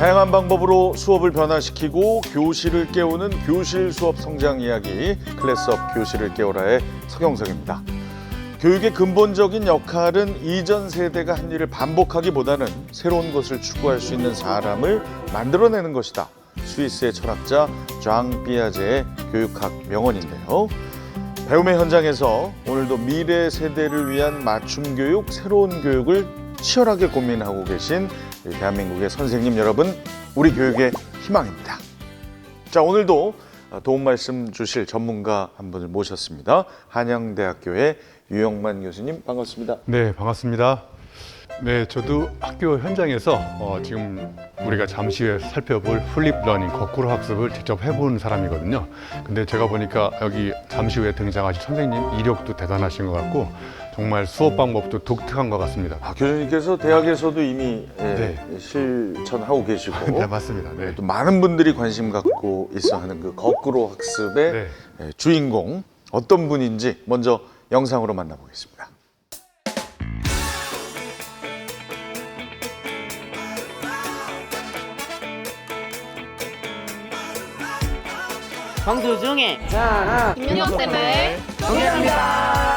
다양한 방법으로 수업을 변화시키고 교실을 깨우는 교실 수업 성장 이야기 클래스업 교실을 깨우라의 서경석입니다. 교육의 근본적인 역할은 이전 세대가 한 일을 반복하기보다는 새로운 것을 추구할 수 있는 사람을 만들어내는 것이다. 스위스의 철학자 장 피아제의 교육학 명언인데요. 배움의 현장에서 오늘도 미래 세대를 위한 맞춤 교육, 새로운 교육을 치열하게 고민하고 계신 대한민국의 선생님 여러분, 우리 교육의 희망입니다. 자, 오늘도 도움 말씀 주실 전문가 한 분을 모셨습니다. 한양대학교의 유영만 교수님, 반갑습니다. 네, 반갑습니다. 네, 저도 학교 현장에서 지금 우리가 잠시 후에 살펴볼 플립 러닝, 거꾸로 학습을 직접 해본 사람이거든요. 근데 제가 보니까 여기 잠시 후에 등장하실 선생님 이력도 대단하신 것 같고 정말 수업 방법도 독특한 것 같습니다. 교수님께서 대학에서도 이미 네. 실천하고 계시고 네, 맞습니다. 네. 또 많은 분들이 관심 갖고 있어 하는 그 거꾸로 학습의 주인공 어떤 분인지 먼저 영상으로 만나보겠습니다. 광수중의 김용쌤을 소개합니다.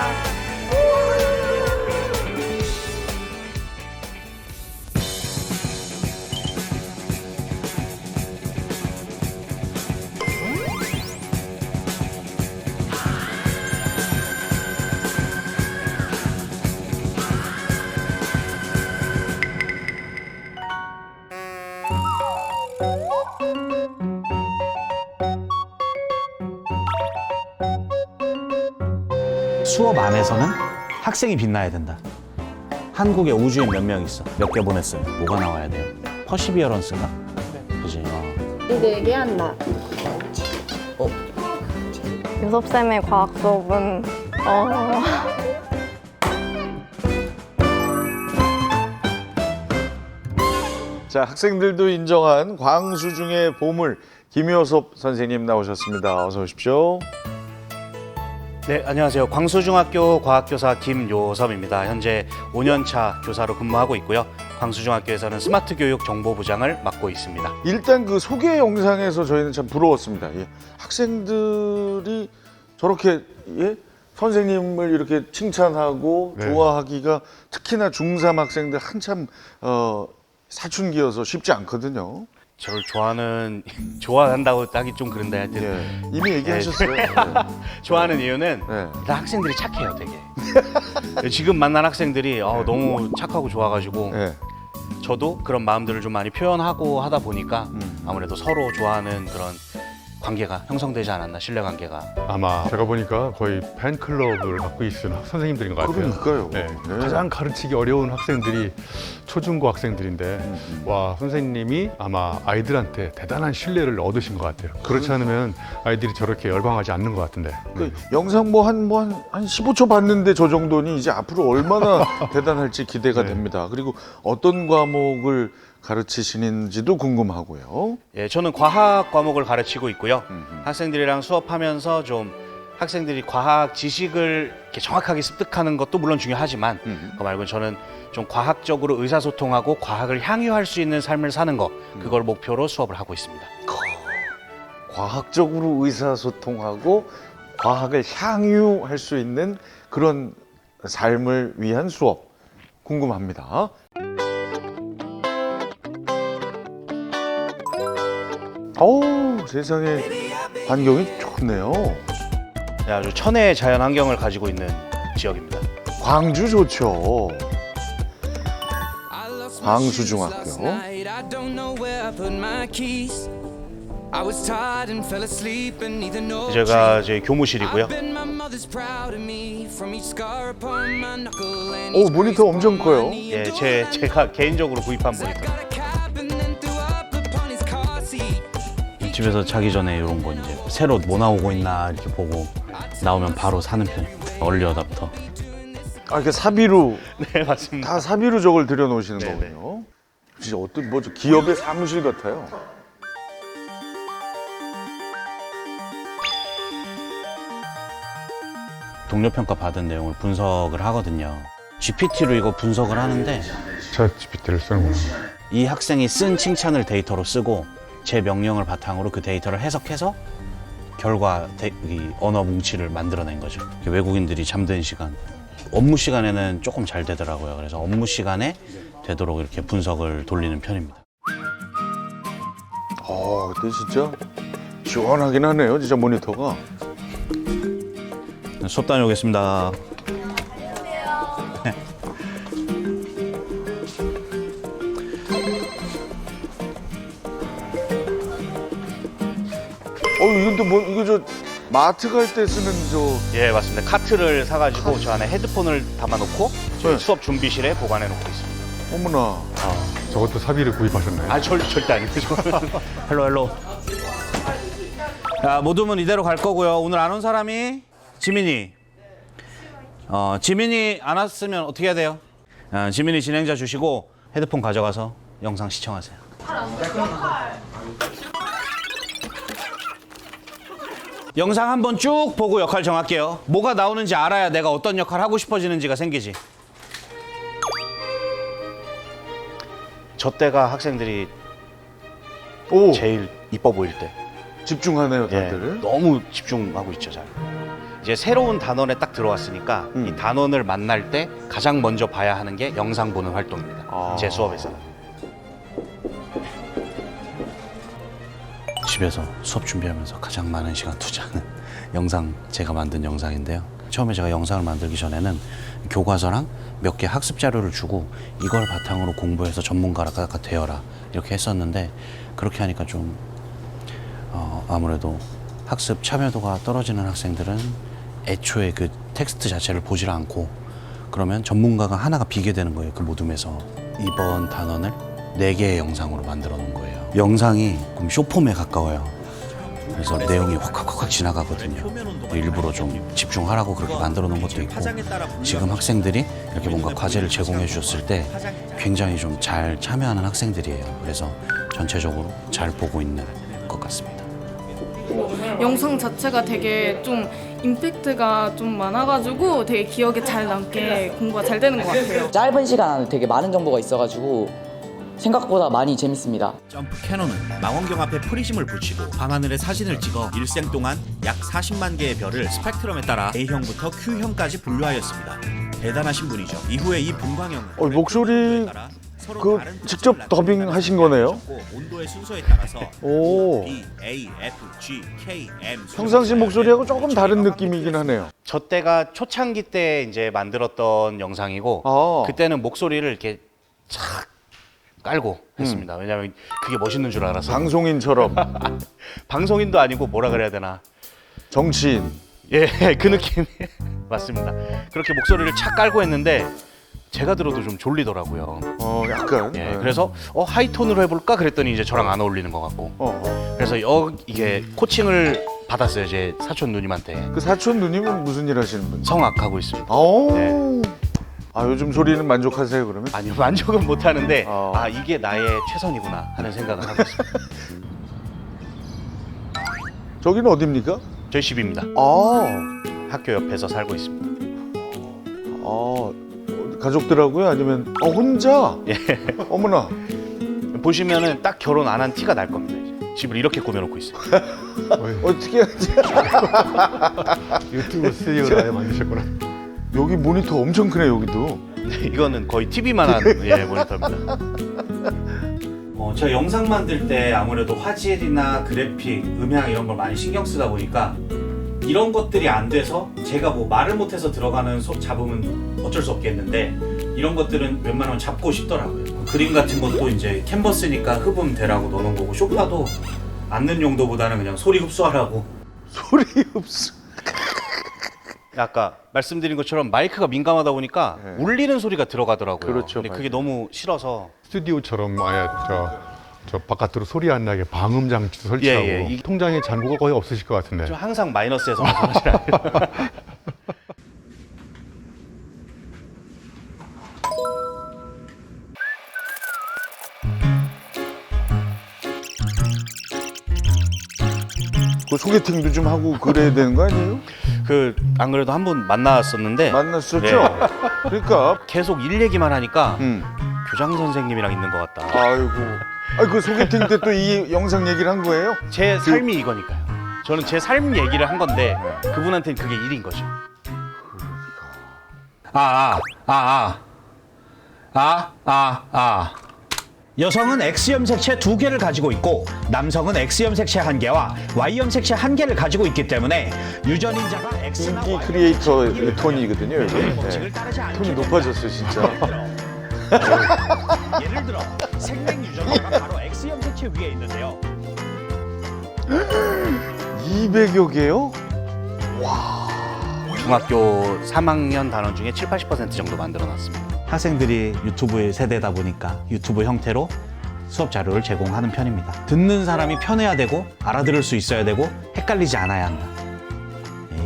수업 안에서는 학생이 빛나야 된다. 한국의 우주에 몇 명 있어? 몇 개 보냈어요? 뭐가 나와야 돼요? 퍼시비어런스인가? 그지? 힘들게 한다. 요섭쌤의 과학 수업은 자, 학생들도 인정한 광수중의 보물 김효섭 선생님 나오셨습니다. 어서 오십시오. 네, 안녕하세요. 광수중학교 과학교사 김요섭입니다. 현재 5년차 교사로 근무하고 있고요. 광수중학교에서는 스마트 교육 정보부장을 맡고 있습니다. 일단 그 소개 영상에서 저희는 참 부러웠습니다. 학생들이 저렇게 선생님을 이렇게 칭찬하고 네. 좋아하기가 특히나 중3 학생들 한참 사춘기여서 쉽지 않거든요. 저를 좋아한다고 하기 좀 그런데 하여튼 이미 얘기하셨어요. 좋아하는 이유는 네. 일단 학생들이 착해요, 되게. 지금 만난 학생들이 너무 착하고 좋아가지고 네. 저도 그런 마음들을 좀 많이 표현하고 하다 보니까 아무래도 서로 좋아하는 그런 관계가 형성되지 않았나, 신뢰관계가. 아마 제가 보니까 거의 팬클럽을 갖고 있는 선생님들인 것 같아요. 그러니까요. 네. 네. 가장 가르치기 어려운 학생들이 초중고 학생들인데 와, 선생님이 아마 아이들한테 대단한 신뢰를 얻으신 것 같아요. 그렇지 않으면 아이들이 저렇게 열광하지 않는 것 같은데. 그 영상 한 15초 봤는데 저 정도니 이제 앞으로 얼마나 대단할지 기대가 네. 됩니다. 그리고 어떤 과목을 가르치시는지도 궁금하고요. 예, 저는 과학 과목을 가르치고 있고요. 학생들이랑 수업하면서 좀 학생들이 과학 지식을 이렇게 정확하게 습득하는 것도 물론 중요하지만 그거 말고 저는 좀 과학적으로 의사소통하고 과학을 향유할 수 있는 삶을 사는 거, 그걸 목표로 수업을 하고 있습니다. 과학적으로 의사소통하고 과학을 향유할 수 있는 그런 삶을 위한 수업 궁금합니다. 어우, 세상에 환경이 좋네요. 네, 아주 천혜의 자연 환경을 가지고 있는 지역입니다. 광주 좋죠. 광수중학교. 제가 제 교무실이고요. 오, 모니터 엄청 커요. 예, 제가 개인적으로 구입한 모니터. 집에서 자기 전에 이런 거 이제 새로 뭐 나오고 있나 이렇게 보고 나오면 바로 사는 편이에요. 얼리 어답터. 아, 이렇게 사비로 네, 맞습니다. 다 사비로 저걸 들여놓으시는 네네. 거군요. 진짜 어떤 기업의 사무실 같아요. 동료 평가 받은 내용을 분석을 하거든요. GPT로 이거 분석을 하는데 챗 GPT를 쓰는구나. 이 학생이 쓴 칭찬을 데이터로 쓰고 제 명령을 바탕으로 그 데이터를 해석해서 결과 이 언어 뭉치를 만들어낸 거죠. 외국인들이 잠든 시간, 업무 시간에는 조금 잘 되더라고요. 그래서 업무 시간에 되도록 이렇게 분석을 돌리는 편입니다. 근데 진짜 시원하긴 하네요, 진짜 모니터가. 수업 다녀오겠습니다. 이건 또 뭐, 이거 저 마트 갈 때 쓰는 저. 예, 맞습니다. 카트를 사가지고 저 안에 헤드폰을 담아놓고 저희 네. 수업 준비실에 보관해놓고 있습니다. 어머나. 저것도 사비를 구입하셨나요? 아, 절대 아니고요. 헬로. 자, 모두는 이대로 갈 거고요. 오늘 안 온 사람이 지민이. 지민이 안 왔으면 어떻게 해야 돼요? 지민이 진행자 주시고 헤드폰 가져가서 영상 시청하세요. 영상 한번 쭉 보고 역할 정할게요. 뭐가 나오는지 알아야 내가 어떤 역할 하고 싶어지는지가 생기지. 저 때가 학생들이 오, 제일 이뻐 보일 때. 집중하네요, 예, 다들. 너무 집중하고 있죠, 잘. 이제 새로운 단원에 딱 들어왔으니까 이 단원을 만날 때 가장 먼저 봐야 하는 게 영상 보는 활동입니다. 제 수업에서는. 집에서 수업 준비하면서 가장 많은 시간 투자하는 영상, 제가 만든 영상인데요. 처음에 제가 영상을 만들기 전에는 교과서랑 몇 개 학습 자료를 주고 이걸 바탕으로 공부해서 전문가가 되어라 이렇게 했었는데, 그렇게 하니까 좀 아무래도 학습 참여도가 떨어지는 학생들은 애초에 그 텍스트 자체를 보질 않고 그러면 전문가가 하나가 비게 되는 거예요. 그 모둠에서. 이번 단원을 4개의 영상으로 만들어 놓은 거예요. 영상이 그럼 쇼폼에 가까워요. 그래서 내용이 확 지나가거든요. 일부러 좀 집중하라고 그렇게 만들어 놓은 것도 있고, 지금 학생들이 이렇게 뭔가 과제를 제공해 주셨을 때 굉장히 좀 잘 참여하는 학생들이에요. 그래서 전체적으로 잘 보고 있는 것 같습니다. 영상 자체가 되게 좀 임팩트가 좀 많아가지고 되게 기억에 잘 남게 공부가 잘 되는 것 같아요. 짧은 시간 안에 되게 많은 정보가 있어가지고 생각보다 많이 재밌습니다. 점프 캐논은 망원경 앞에 프리즘을 붙이고 밤하늘의 사진을 찍어 일생 동안 약 40만 개의 별을 스펙트럼에 따라 A형부터 Q형까지 분류하였습니다. 대단하신 분이죠. 이후에 이 분광형은 목소리 서로 그 다른 직접 빛을 더빙 하신 거네요? 온도의 순서에 따라서 오. B, A, F, G, K, M 평상시 목소리하고 조금 다른 느낌이긴 하네요. 저 때가 초창기 때 이제 만들었던 영상이고, 아. 그때는 목소리를 이렇게 착 깔고 했습니다. 왜냐하면 그게 멋있는 줄 알아서. 방송인처럼. 방송인도 아니고 뭐라 그래야 되나. 정치인. 예, 그 느낌이 맞습니다. 그렇게 목소리를 착 깔고 했는데 제가 들어도 좀 졸리더라고요. 약간. 예, 그래서 하이톤으로 해볼까 그랬더니 이제 저랑 안 어울리는 것 같고. 그래서 이게 코칭을 받았어요, 제 사촌 누님한테. 그 사촌 누님은 무슨 일 하시는 분이에요? 성악하고 있습니다. 네. 요즘 소리는 만족하세요, 그러면? 아니요, 만족은 못 하는데 이게 나의 최선이구나 하는 생각을 하고 있습니다. 저기는 어딥니까? 저희 집입니다. 학교 옆에서 살고 있습니다. 가족들하고요? 아니면 혼자? 예. 어머나. 보시면은 딱 결혼 안 한 티가 날 겁니다. 이제. 집을 이렇게 꾸며놓고 있어요. 어떻게 하지? 유튜브 스튜디오를 아예 만드셨구나. 여기 모니터 엄청 크네, 여기도. 이거는 거의 TV만한 모니터입니다. 제가 영상 만들 때 아무래도 화질이나 그래픽, 음향 이런 걸 많이 신경 쓰다 보니까 이런 것들이 안 돼서 제가 뭐 말을 못해서 들어가는 잡음은 어쩔 수 없겠는데, 이런 것들은 웬만하면 잡고 싶더라고요. 그림 같은 것도 이제 캔버스니까 흡음 되라고 넣어놓은 거고, 쇼파도 앉는 용도보다는 그냥 소리 흡수하라고. 소리 흡수. 아까 말씀드린 것처럼 마이크가 민감하다 보니까 울리는 소리가 들어가더라고요. 그렇죠, 근데 그게 너무 싫어서. 스튜디오처럼 아예 저 바깥으로 소리 안 나게 방음 장치도 설치하고 예. 통장에 잔고가 거의 없으실 것 같은데. 저 항상 마이너스에서 말씀하시라요. 그 소개팅도 좀 하고 그래야 되는 거 아니에요? 안 그래도 한 번 만났었는데 만났었죠? 네. 그러니까. 계속 일 얘기만 하니까 교장 선생님이랑 있는 것 같다. 아이고. 그 소개팅 때 또 이 영상 얘기를 한 거예요? 제 삶이 이거니까요. 저는 제 삶 얘기를 한 건데 그분한테는 그게 일인 거죠. 여성은 X염색체 2개를 가지고 있고 남성은 X염색체 1개와 Y염색체 1개를 가지고 있기 때문에 유전인자가 X나 인기 Y 크리에이터 이 톤이거든요. 여기. 네. 톤이 높아졌어요, 진짜. 예를 들어 생명 유전자가 바로 X염색체 위에 있는데요. 200여 개요? 중학교 3학년 단원 중에 70-80% 정도 만들어놨습니다. 학생들이 유튜브의 세대다 보니까 유튜브 형태로 수업 자료를 제공하는 편입니다. 듣는 사람이 편해야 되고 알아들을 수 있어야 되고 헷갈리지 않아야 한다.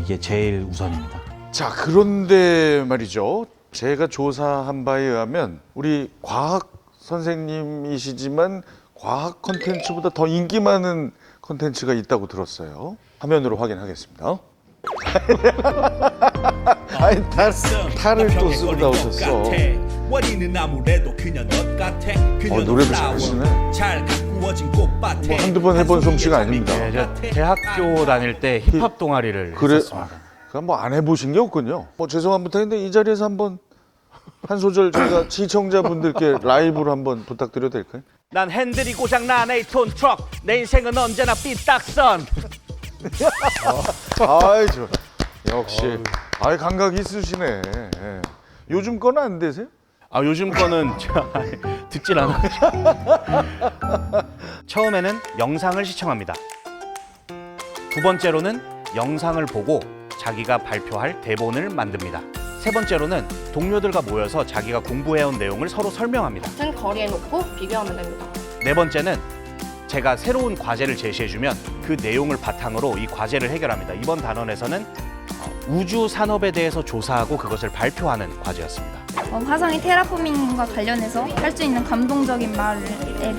이게 제일 우선입니다. 자, 그런데 말이죠. 제가 조사한 바에 의하면 우리 과학 선생님이시지만 과학 콘텐츠보다 더 인기 많은 콘텐츠가 있다고 들었어요. 화면으로 확인하겠습니다. 아니, 탈을 또 쓰고 나오셨어. 원인은 아무래도 그녀 너 같아. 노래도 잘하시네. 잘 가꾸어진 꽃밭에. 뭐 한두 번 해본 솜씨가 아닙니다. 네, 저 대학교 다닐 때 힙합 동아리를 그래, 했었습니다. 그럼 뭐 안 해보신 게 없군요. 뭐 죄송한 부탁인데 이 자리에서 한번 한 소절 저희가 시청자분들께 라이브로 한번 부탁드려도 될까요? 난 핸들이 고장난 에이톤 트럭. 내 인생은 언제나 삐딱선. 아이, 역시. 감각 있으시네. 예. 요즘 거는 안 되세요? 요즘 거는 듣질 않아. 처음에는 영상을 시청합니다. 두 번째로는 영상을 보고 자기가 발표할 대본을 만듭니다. 세 번째로는 동료들과 모여서 자기가 공부해온 내용을 서로 설명합니다. 같은 거리에 놓고 비교하면 됩니다. 네 번째는 제가 새로운 과제를 제시해주면 그 내용을 바탕으로 이 과제를 해결합니다. 이번 단원에서는 우주 산업에 대해서 조사하고 그것을 발표하는 과제였습니다. 화성이 테라포밍과 관련해서 할 수 있는 감동적인 말에 대해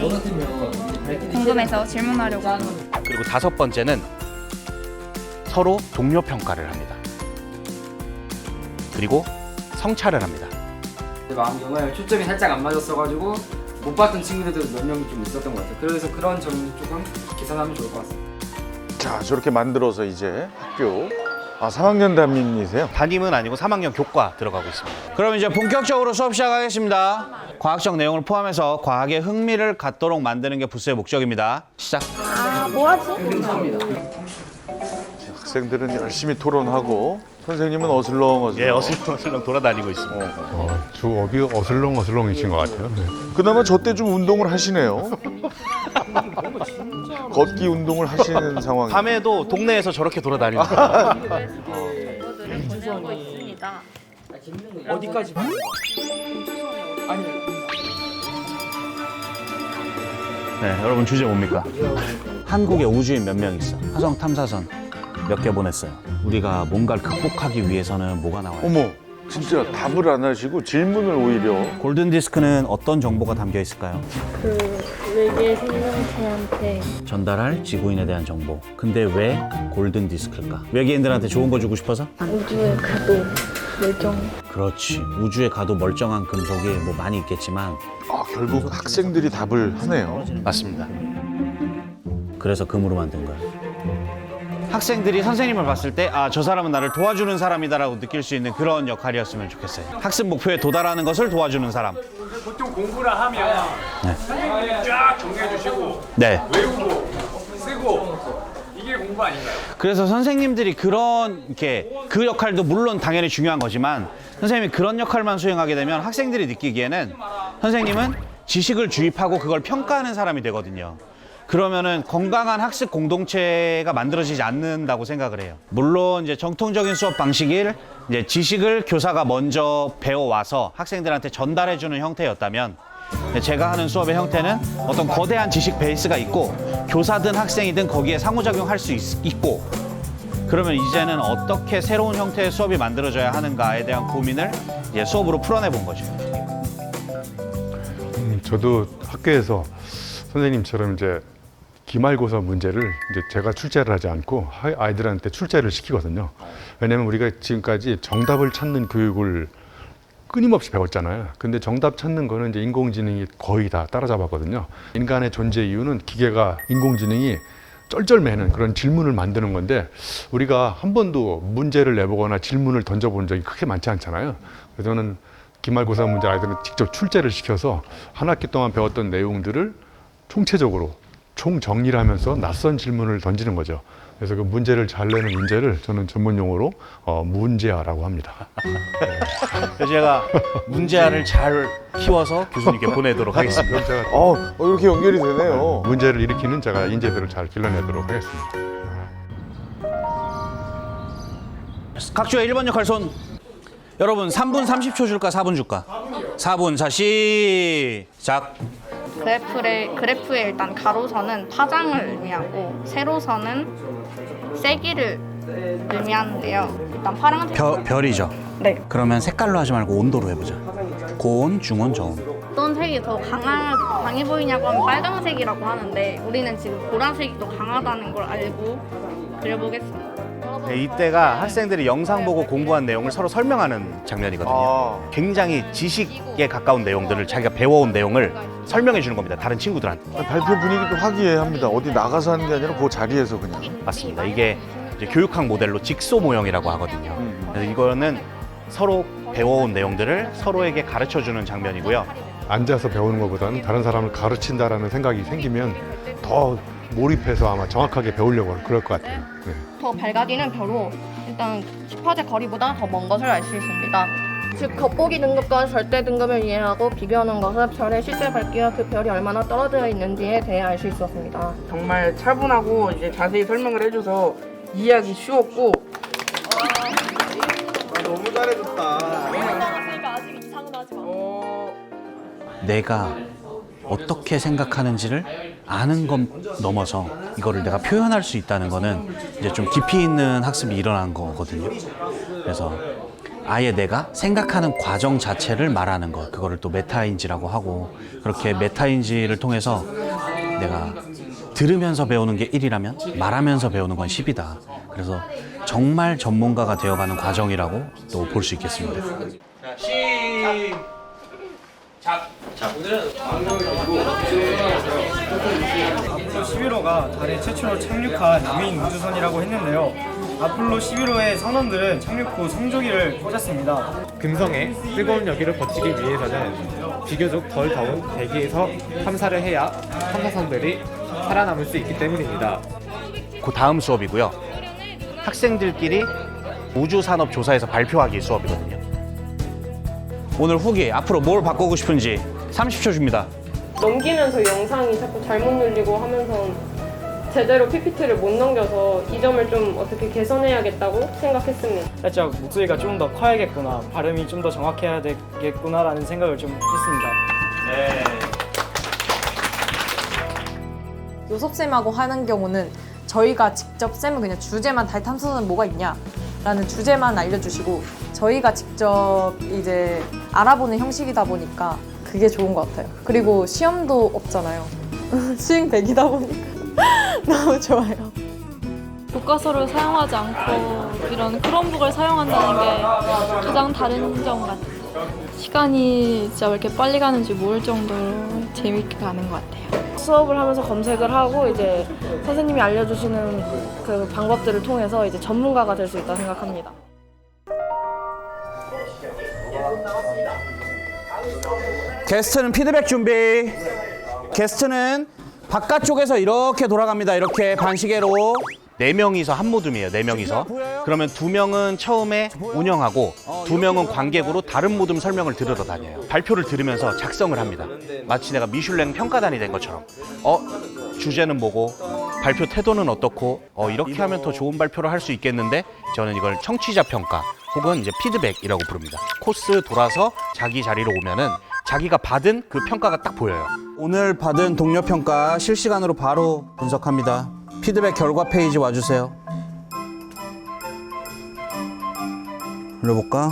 궁금해서 질문하려고 합니다. 그리고 다섯 번째는 서로 동료 평가를 합니다. 그리고 성찰을 합니다. 마음경을 초점이 살짝 안 맞았어가지고 못 봤던 친구들도 몇 명이 좀 있었던 것 같아요. 그래서 그런 점 조금 개선하면 좋을 것 같습니다. 자, 저렇게 만들어서 이제 학교 3학년 담임이세요? 담임은 아니고 3학년 교과 들어가고 있습니다. 그럼 이제 본격적으로 수업 시작하겠습니다. 과학적 내용을 포함해서 과학에 흥미를 갖도록 만드는 게 부스의 목적입니다. 시작. 뭐하지? 학생들은 열심히 토론하고 선생님은 어슬렁어슬렁. 예, 어슬렁어슬렁 돌아다니고 있습니다. 주업이 어슬렁어슬렁이신 것 같아요. 네. 그나마 저 때 좀 운동을 하시네요. 걷기 운동을 하시는 상황. 밤에도 동네에서 저렇게 돌아다닙니다. 친구들을 보내고 있습니다. 어디까지 가는 거야? 아니, 네, 여러분 주제 뭡니까? 한국에 우주인 몇 명 있어? 화성 탐사선 몇 개 보냈어요. 우리가 뭔가를 극복하기 위해서는 뭐가 나와요? 어머, 진짜 답을 안 하시고 질문을 오히려. 골든 디스크는 어떤 정보가 담겨 있을까요? 그 외계 생명체한테 전달할 지구인에 대한 정보. 근데 왜 골든 디스크일까? 외계인들한테 좋은 거 주고 싶어서? 우주의 가도 멸종. 그렇지. 우주에 가도 멀쩡한 금속이 뭐 많이 있겠지만 결국 학생들이 답을 하네요. 맞습니다. 그래서 금으로 만든 거야. 학생들이 선생님을 봤을 때 저 사람은 나를 도와주는 사람이다라고 느낄 수 있는 그런 역할이었으면 좋겠어요. 학습 목표에 도달하는 것을 도와주는 사람. 보통 공부를 하면 선생님이 쫙 정리해 주시고 네. 외우고 쓰고 이게 공부 아닌가요? 그래서 선생님들이 그 역할도 물론 당연히 중요한 거지만 선생님이 그런 역할만 수행하게 되면 학생들이 느끼기에는 선생님은 지식을 주입하고 그걸 평가하는 사람이 되거든요. 그러면은 건강한 학습 공동체가 만들어지지 않는다고 생각을 해요. 물론 이제 정통적인 수업 방식일 이제 지식을 교사가 먼저 배워와서 학생들한테 전달해주는 형태였다면 제가 하는 수업의 형태는 어떤 거대한 지식 베이스가 있고 교사든 학생이든 거기에 상호작용할 수 있고 그러면 이제는 어떻게 새로운 형태의 수업이 만들어져야 하는가에 대한 고민을 이제 수업으로 풀어내본 거죠. 저도 학교에서 선생님처럼 이제 기말고사 문제를 이제 제가 출제를 하지 않고 아이들한테 출제를 시키거든요. 왜냐하면 우리가 지금까지 정답을 찾는 교육을 끊임없이 배웠잖아요. 근데 정답 찾는 거는 이제 인공지능이 거의 다 따라잡았거든요. 인간의 존재 이유는 기계가 인공지능이 쩔쩔매는 그런 질문을 만드는 건데 우리가 한 번도 문제를 내보거나 질문을 던져본 적이 크게 많지 않잖아요. 그래서 저는 기말고사 문제 아이들은 직접 출제를 시켜서 한 학기 동안 배웠던 내용들을 총체적으로 총정리를 하면서 낯선 질문을 던지는 거죠. 그래서 그 문제를 잘 내는 문제를 저는 전문 용어로 문제아라고 합니다. 그래서 제가 문제아를 잘 키워서 교수님께 보내도록 하겠습니다. 그럼 제가 이렇게 연결이 되네요. 문제를 일으키는 제가 인재들을 잘 길러내도록 하겠습니다. 각주의 1번 역할 손. 여러분 3분 30초 줄까 4분 줄까? 4분. 자 시작. 그래프에 일단 가로선은 파장을 의미하고 세로선은 세기를 의미하는데요. 일단 파란색 별이죠. 네. 그러면 색깔로 하지 말고 온도로 해보자. 고온, 중온, 저온. 어떤 색이 더 강해 보이냐고 하면 빨강색이라고 하는데 우리는 지금 보라색이 더 강하다는 걸 알고 그려보겠습니다. 네, 이때가 학생들이 영상 보고 공부한 내용을 서로 설명하는 장면이거든요. 굉장히 지식에 가까운 내용들을 자기가 배워온 내용을 설명해 주는 겁니다. 다른 친구들한테. 발표 분위기도 화기애애합니다. 어디 나가서 하는 게 아니라 그 자리에서 그냥. 맞습니다. 이게 이제 교육학 모델로 직소 모형이라고 하거든요. 그래서 이거는 서로 배워온 내용들을 서로에게 가르쳐주는 장면이고요. 앉아서 배우는 것보다는 다른 사람을 가르친다라는 생각이 생기면 더 몰입해서 아마 정확하게 배우려고 그럴 것 같아요. 네. 더 밝아지는 별로 일단 10화제 거리보다 더 먼 것을 알 수 있습니다. 즉 겉보기 등급과 절대 등급을 이해하고 비교하는 것은 별의 실제 밝기와 그 별이 얼마나 떨어져 있는지에 대해 알 수 있었습니다. 정말 차분하고 이제 자세히 설명을 해줘서 이해하기 쉬웠고 너무 잘해줬다. 내가 어떻게 생각하는지를 아는 것 넘어서 이거를 내가 표현할 수 있다는 거는 이제 좀 깊이 있는 학습이 일어난 거거든요. 그래서 아예 내가 생각하는 과정 자체를 말하는 것, 그거를 또 메타인지라고 하고, 그렇게 메타인지를 통해서 내가 들으면서 배우는 게 1이라면 말하면서 배우는 건 10이다. 그래서 정말 전문가가 되어가는 과정이라고 또 볼 수 있겠습니다. 아폴로 11호가 달에 최초로 착륙한 유인 우주선이라고 했는데요. 아폴로 11호의 선원들은 착륙 후 성조기를 꽂았습니다. 금성의 뜨거운 여기를 버티기 위해서는 비교적 덜 더운 대기에서 탐사를 해야 탐사선들이 살아남을 수 있기 때문입니다. 그 다음 수업이고요. 학생들끼리 우주산업조사에서 발표하기 수업이거든요. 오늘 후기 앞으로 뭘 바꾸고 싶은지 30초 줍니다. 넘기면서 영상이 자꾸 잘못 눌리고 하면서 제대로 PPT를 못 넘겨서 이 점을 좀 어떻게 개선해야겠다고 생각했습니다. 살짝 목소리가 좀 더 커야겠구나, 발음이 좀 더 정확해야 되겠구나라는 생각을 좀 했습니다. 요섭쌤하고 하는 경우는 저희가 직접 쌤은 그냥 주제만 달 탐사선은 뭐가 있냐 라는 주제만 알려주시고 저희가 직접 이제 알아보는 형식이다 보니까 그게 좋은 것 같아요. 그리고 시험도 없잖아요. 수행 100이다 보니까 너무 좋아요. 교과서를 사용하지 않고 이런 크롬북을 사용한다는 게 가장 다른 점 같아요. 시간이 진짜 왜 이렇게 빨리 가는지 모를 정도로 재밌게 가는 것 같아요. 수업을 하면서 검색을 하고 이제 선생님이 알려주시는 그 방법들을 통해서 이제 전문가가 될 수 있다고 생각합니다. 게스트는 피드백 준비. 게스트는 바깥쪽에서 이렇게 돌아갑니다. 이렇게 반시계로. 4명이서 한 모둠이에요. 4명이서. 그러면 2명은 처음에 운영하고 2명은 관객으로 다른 모둠 설명을 들으러 다녀요. 발표를 들으면서 작성을 합니다. 마치 내가 미슐랭 평가단이 된 것처럼. 주제는 뭐고, 발표 태도는 어떻고, 이렇게 하면 더 좋은 발표를 할 수 있겠는데, 저는 이걸 청취자 평가 혹은 이제 피드백이라고 부릅니다. 코스 돌아서 자기 자리로 오면은 자기가 받은 그 평가가 딱 보여요. 오늘 받은 동료 평가 실시간으로 바로 분석합니다. 피드백 결과 페이지 와주세요. 눌러볼까?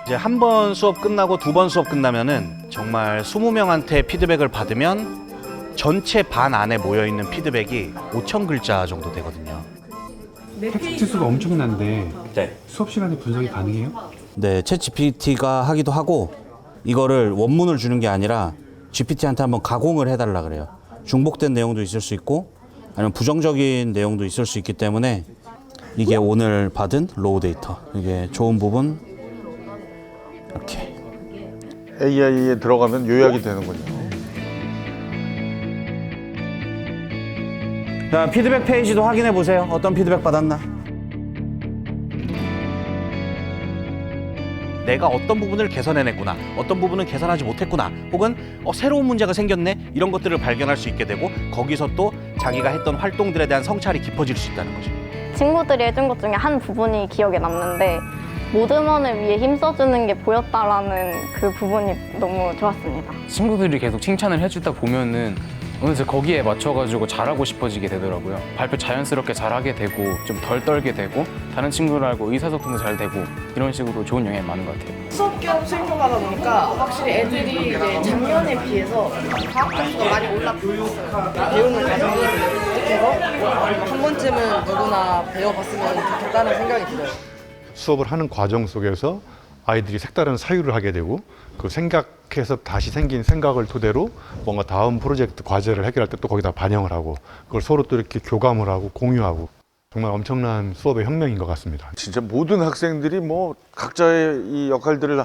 이제 한 번 수업 끝나고 2번 수업 끝나면은 정말 20명한테 피드백을 받으면 전체 반 안에 모여있는 피드백이 5,000글자 정도 되거든요. 텍스트 수가 엄청난데 네. 수업 시간에 분석이 가능해요? 네, 챗 GPT가 하기도 하고 이거를 원문을 주는 게 아니라 GPT한테 한번 가공을 해달라 그래요. 중복된 내용도 있을 수 있고 아니면 부정적인 내용도 있을 수 있기 때문에 이게 오늘 받은 로우 데이터. 이게 좋은 부분 이렇게 AI에 들어가면 요약이 되는군요. 자, 피드백 페이지도 확인해 보세요. 어떤 피드백 받았나? 내가 어떤 부분을 개선해냈구나, 어떤 부분은 개선하지 못했구나, 혹은 새로운 문제가 생겼네, 이런 것들을 발견할 수 있게 되고 거기서 또 자기가 했던 활동들에 대한 성찰이 깊어질 수 있다는 거죠. 친구들이 해준 것 중에 한 부분이 기억에 남는데 모드먼을 위해 힘써주는 게 보였다라는 그 부분이 너무 좋았습니다. 친구들이 계속 칭찬을 해주다 보면은 어느새 거기에 맞춰가지고 잘하고 싶어지게 되더라고요. 발표 자연스럽게 잘하게 되고 좀 덜 떨게 되고 다른 친구들하고 의사소통도 잘 되고 이런 식으로 좋은 영향이 많은 것 같아요. 수업 겸 수행평가다 보니까 확실히 애들이 이제 작년에 비해서 과학 점수가 많이 올랐어요. 배우는 과정이 익숙해서 한 번쯤은 누구나 배워봤으면 좋겠다는 생각이 들어요. 수업을 하는 과정 속에서 아이들이 색다른 사유를 하게 되고 그 생각해서 다시 생긴 생각을 토대로 뭔가 다음 프로젝트 과제를 해결할 때 또 거기다 반영을 하고 그걸 서로 또 이렇게 교감을 하고 공유하고 정말 엄청난 수업의 혁명인 것 같습니다. 진짜 모든 학생들이 뭐 각자의 이 역할들을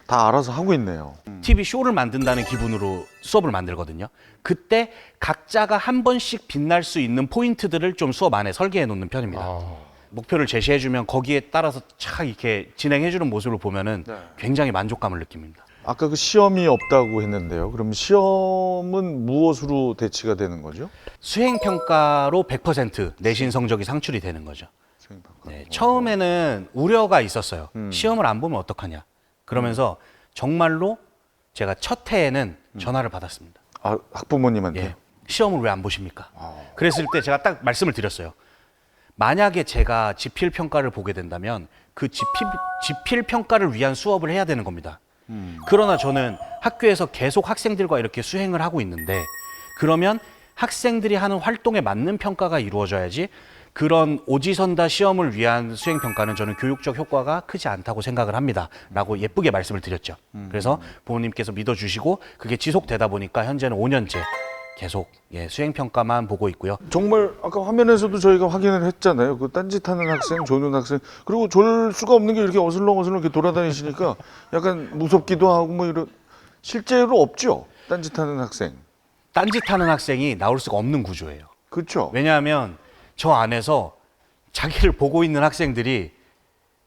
다 알아서 하고 있네요. TV 쇼를 만든다는 기분으로 수업을 만들거든요. 그때 각자가 한 번씩 빛날 수 있는 포인트들을 좀 수업 안에 설계해 놓는 편입니다. 목표를 제시해주면 거기에 따라서 착 이렇게 진행해주는 모습을 보면은 굉장히 만족감을 느낍니다. 아까 그 시험이 없다고 했는데요. 그럼 시험은 무엇으로 대치가 되는 거죠? 수행평가로 100% 내신 성적이 상출이 되는 거죠. 네, 처음에는 우려가 있었어요. 시험을 안 보면 어떡하냐. 그러면서 정말로 제가 첫 해에는 전화를 받았습니다. 아, 학부모님한테? 예, 시험을 왜 안 보십니까? 그랬을 때 제가 딱 말씀을 드렸어요. 만약에 제가 지필평가를 보게 된다면 그 지필평가를 위한 수업을 해야 되는 겁니다. 그러나 저는 학교에서 계속 학생들과 이렇게 수행을 하고 있는데 그러면 학생들이 하는 활동에 맞는 평가가 이루어져야지 그런 오지선다 시험을 위한 수행평가는 저는 교육적 효과가 크지 않다고 생각을 합니다. 라고 예쁘게 말씀을 드렸죠. 그래서 부모님께서 믿어주시고 그게 지속되다 보니까 현재는 5년째 계속 수행평가만 보고 있고요. 정말 아까 화면에서도 저희가 확인을 했잖아요. 그 딴짓하는 학생, 조는 학생, 그리고 졸 수가 없는 게 이렇게 어슬렁어슬렁 이렇게 돌아다니시니까 약간 무섭기도 하고 뭐 이런 실제로 없죠. 딴짓하는 학생. 딴짓하는 학생이 나올 수가 없는 구조예요. 그렇죠. 왜냐하면 저 안에서 자기를 보고 있는 학생들이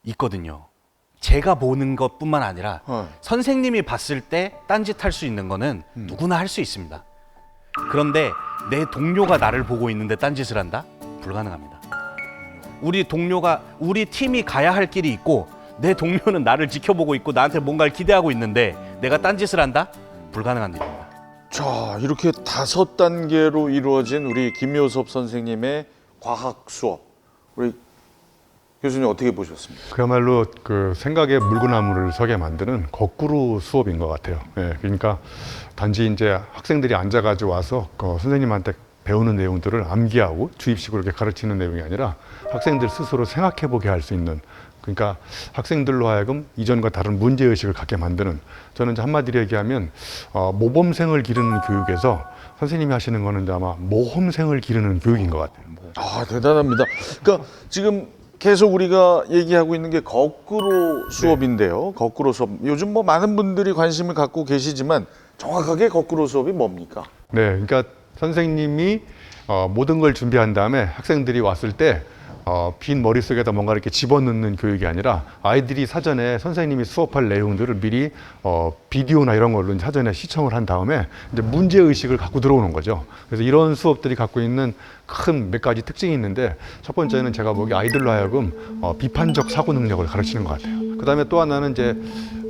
있거든요. 제가 보는 것뿐만 아니라 선생님이 봤을 때 딴짓할 수 있는 거는 누구나 할 수 있습니다. 그런데 내 동료가 나를 보고 있는데 딴짓을 한다? 불가능합니다. 우리 팀이 가야 할 길이 있고 내 동료는 나를 지켜보고 있고 나한테 뭔가를 기대하고 있는데 내가 딴짓을 한다? 불가능한 일입니다. 자, 이렇게 5단계로 이루어진 우리 김효섭 선생님의 과학 수업. 우리 교수님 어떻게 보셨습니까? 그야말로 그 생각의 물구나무를 서게 만드는 거꾸로 수업인 것 같아요. 예, 그러니까 단지 이제 학생들이 앉아가지고 와서 그 선생님한테 배우는 내용들을 암기하고 주입식으로 이렇게 가르치는 내용이 아니라 학생들 스스로 생각해보게 할 수 있는, 그러니까 학생들로 하여금 이전과 다른 문제의식을 갖게 만드는, 저는 이제 한마디로 얘기하면 모범생을 기르는 교육에서 선생님이 하시는 거는 이제 아마 모험생을 기르는 교육인 것 같아요. 아, 대단합니다. 그러니까 지금 계속 우리가 얘기하고 있는 게 거꾸로 수업인데요. 거꾸로 수업. 요즘 뭐 많은 분들이 관심을 갖고 계시지만 정확하게 거꾸로 수업이 뭡니까? 네, 그러니까 선생님이 모든 걸 준비한 다음에 학생들이 왔을 때 빈 머릿속에다 뭔가 이렇게 집어넣는 교육이 아니라 아이들이 사전에 선생님이 수업할 내용들을 미리 비디오나 이런 걸로 사전에 시청을 한 다음에 이제 문제의식을 갖고 들어오는 거죠. 그래서 이런 수업들이 갖고 있는 큰 몇 가지 특징이 있는데, 첫 번째는 제가 보기 아이들로 하여금 비판적 사고 능력을 가르치는 것 같아요. 그 다음에 또 하나는 이제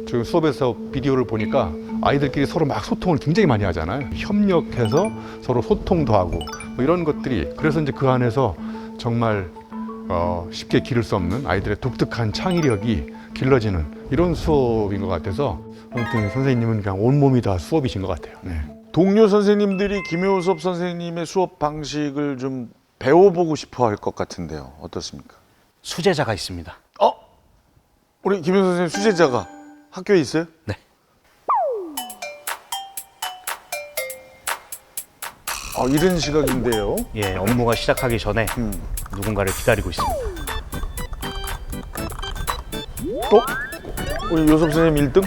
지금 수업에서 비디오를 보니까 아이들끼리 서로 막 소통을 굉장히 많이 하잖아요. 협력해서 서로 소통도 하고 뭐 이런 것들이, 그래서 이제 그 안에서 정말 쉽게 기를 수 없는 아이들의 독특한 창의력이 길러지는 이런 수업인 것 같아서, 아무튼 선생님은 그냥 온몸이 다 수업이신 것 같아요. 네. 동료 선생님들이 김효섭 선생님의 수업 방식을 좀 배워보고 싶어 할 것 같은데요. 어떻습니까? 수제자가 있습니다. 우리 김현 선생님 수제자가 학교에 있어요? 네. 이른 시각인데요. 예, 업무가 시작하기 전에 누군가를 기다리고 있습니다. 우리 요섭 선생님 1등?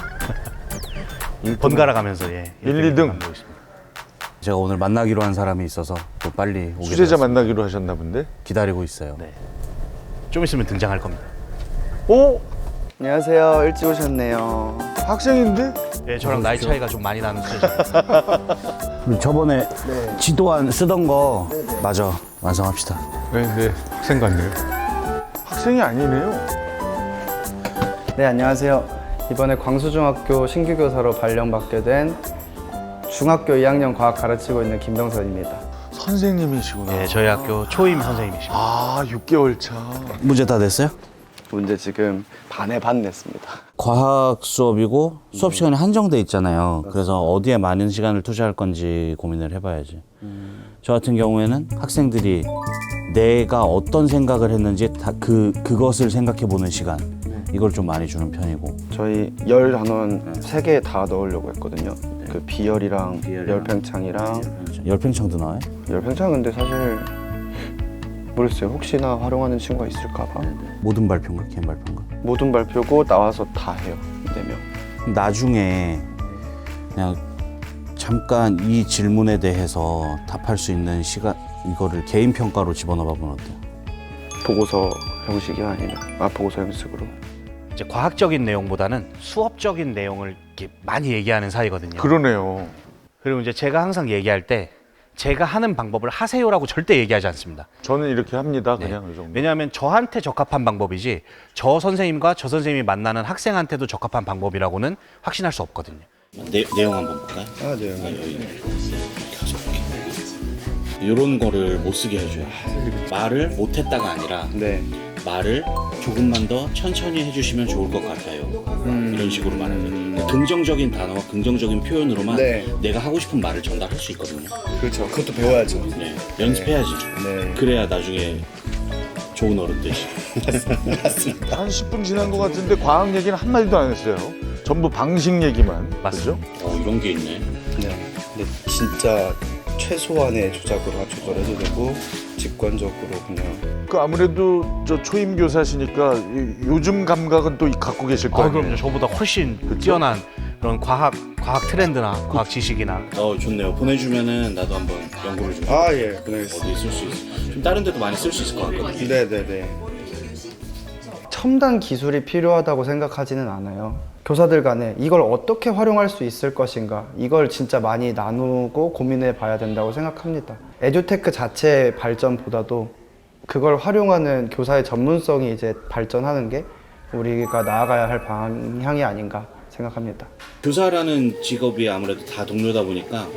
번갈아 가면서 1, 2등. 제가 오늘 만나기로 한 사람이 있어서 또 빨리 오게 수제자 되었습니다. 만나기로 하셨나 본데? 기다리고 있어요. 네. 좀 있으면 등장할 겁니다. 안녕하세요. 일찍 오셨네요. 학생인데? 예, 저랑 나이 차이가 좀 많이 나는 수제자. 우리 저번에 지도안 쓰던 거 마저 완성합시다. 네, 학생 같네요. 학생이 아니네요. 네, 안녕하세요. 이번에 광수중학교 신규 교사로 발령받게 된 중학교 2학년 과학 가르치고 있는 김병선입니다. 선생님이시구나. 예, 저희 학교 초임 선생님이십니다. 6개월 차. 문제 다 됐어요? 문제 지금 반에 반 냈습니다. 과학 수업이고 수업 시간이 한정돼 있잖아요. 그래서 어디에 많은 시간을 투자할 건지 고민을 해봐야지. 저 같은 경우에는 학생들이 내가 어떤 생각을 했는지 그것을 생각해 보는 시간, 이걸 좀 많이 주는 편이고. 저희 열 단원 3개 다 넣으려고 했거든요. 그 비열이랑 열팽창이랑. 열팽창도 나와요? 열팽창 근데 사실 모르겠어요. 혹시나 활용하는 친구가 있을까 봐. 모든 발표인가? 개인 발표인가? 모든 발표고 나와서 다 해요. 4명. 나중에 그냥 잠깐 이 질문에 대해서 답할 수 있는 시간, 이거를 개인 평가로 집어넣어 보면 어때요? 보고서 형식이 아니면 보고서 형식으로. 이제 과학적인 내용보다는 수업적인 내용을 이렇게 많이 얘기하는 사이거든요. 그러네요. 그리고 이제 제가 항상 얘기할 때 제가 하는 방법을 하세요라고 절대 얘기하지 않습니다. 저는 이렇게 합니다. 그냥 이 정도. 왜냐하면 저한테 적합한 방법이지 저 선생님과 저 선생님이 만나는 학생한테도 적합한 방법이라고는 확신할 수 없거든요. 내용 한번 볼까요? 네. 이런 거를 못 쓰게 해줘요. 말을 못했다가 아니라 말을 조금만 더 천천히 해주시면 좋을 것 같아요. 이런 식으로 말하는 거예요. 긍정적인 단어와 긍정적인 표현으로만 내가 하고 싶은 말을 전달할 수 있거든요. 그렇죠. 그것도 배워야죠. 네, 연습해야죠. 그래야 나중에 좋은 어른 되시. 맞습니다. 한 10분 지난 것 같은데 과학 얘기는 한마디도 안 했어요. 전부 방식 얘기만. 맞죠? 이런 게 있네. 네. 근데 진짜 최소한의 조절해도 되고 직관적으로 그냥. 아무래도 저 초임 교사시니까 요즘 감각은 또 갖고 계실 거예요. 그럼요. 저보다 훨씬 뛰어난 그런 과학 트렌드나 과학 지식이나. 좋네요. 보내주면은 나도 한번 연구를 좀. 예, 보내겠습니다. 어디에 쓸 수 있어? 좀 다른 데도 많이 쓸 수 있을 것 같거든요. 네네네. 첨단 기술이 필요하다고 생각하지는 않아요. 교사들 간에 이걸 어떻게 활용할 수 있을 것인가, 이걸 진짜 많이 나누고 고민해 봐야 된다고 생각합니다. 에듀테크 자체의 발전보다도 그걸 활용하는 교사의 전문성이 이제 발전하는 게 우리가 나아가야 할 방향이 아닌가 생각합니다. 교사라는 직업이 아무래도 다 동료다 보니까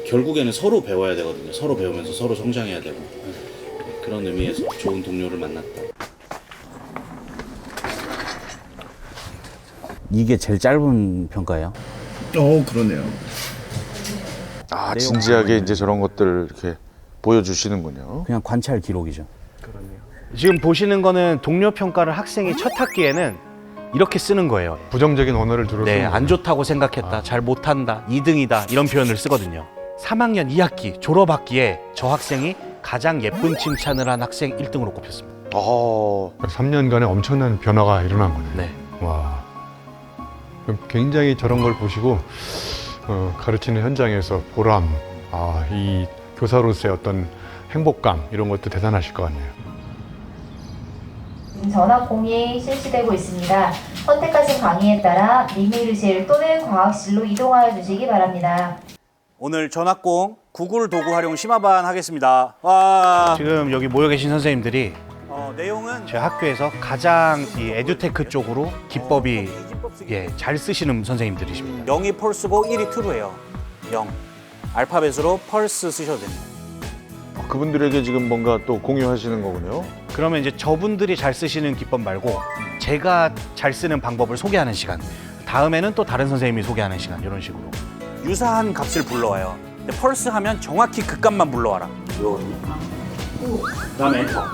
결국에는 서로 배워야 되거든요. 서로 배우면서 서로 성장해야 되고, 그런 의미에서 좋은 동료를 만났다. 이게 제일 짧은 평가예요? 그러네요. 진지하게 이제 저런 것들을 이렇게 보여주시는군요. 그냥 관찰 기록이죠. 지금 보시는 거는 동료 평가를 학생이 첫 학기에는 이렇게 쓰는 거예요. 부정적인 언어를 들어서. 네, 안 좋다고 생각했다, 잘 못한다, 2등이다 이런 표현을 쓰거든요. 3학년 2학기 졸업학기에 저 학생이 가장 예쁜 칭찬을 한 학생 1등으로 꼽혔습니다. 3년간에 엄청난 변화가 일어난 거네요. 네. 와. 굉장히 저런 걸 보시고 가르치는 현장에서 보람, 이 교사로서의 어떤 행복감, 이런 것도 대단하실 것 같네요. 전화 공이 실시되고 있습니다. 선택하신 강의에 따라 미미르실 또는 과학실로 이동하여 주시기 바랍니다. 오늘 전학공 구글 도구 활용 심화반 하겠습니다. 와. 지금 여기 모여 계신 선생님들이 내용은 제 학교에서 가장 이 에듀테크 쪽으로 기법이 잘 쓰시는 선생님들이십니다. 0이 펄스고 1이 트루예요. 0. 알파벳으로 펄스 쓰셔도 됩니다. 그분들에게 지금 뭔가 또 공유하시는 거군요. 그러면 이제 저분들이 잘 쓰시는 기법 말고 제가 잘 쓰는 방법을 소개하는 시간, 다음에는 또 다른 선생님이 소개하는 시간, 이런 식으로. 유사한 값을 불러와요. 근데 펄스 하면 정확히 그 값만 불러와라. 이거거든요. 그다음에 엔터.